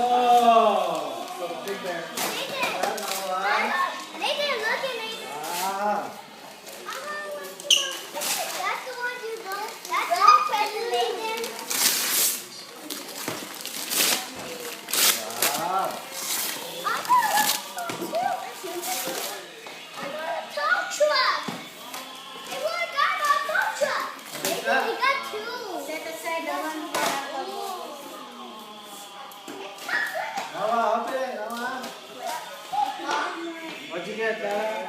Oh, so big bear. Nathan, look at Nathan. Ah. That's the one you don't. That's all present, Nathan. Wow. I got a tow truck. Hey, look, I got a tow truck. Nathan, he got two. Set aside the one for Noah, open it, Noah. What'd you get, Dad?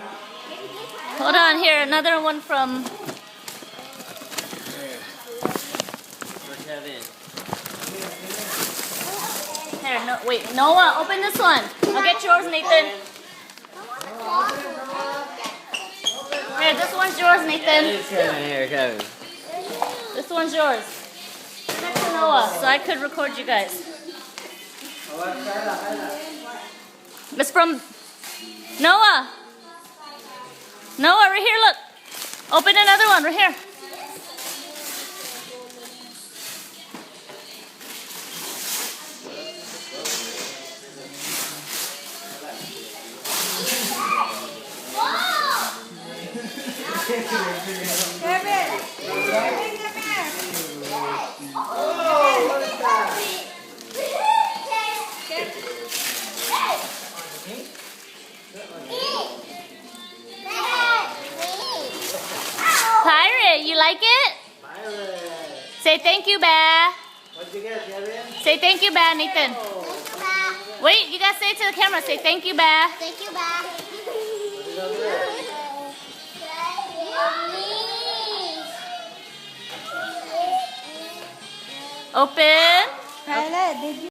Hold on, here, another one from... For Kevin. Here, no, wait, Noah, open this one. I'll get yours, Nathan. Here, this one's yours, Nathan. It's Kevin here, Kevin. This one's yours. Next to Noah, so I could record you guys. It's from Noah. Noah, right here, look. Open another one, right here. Oh, what is that? Pirate, you like it? Pirate. Say thank you, Bear. What'd you get, Kevin? Say thank you, Bear, Nathan. Wait, you gotta say it to the camera. Say thank you, Bear. Thank you, Ba. Open. Pilot, did you?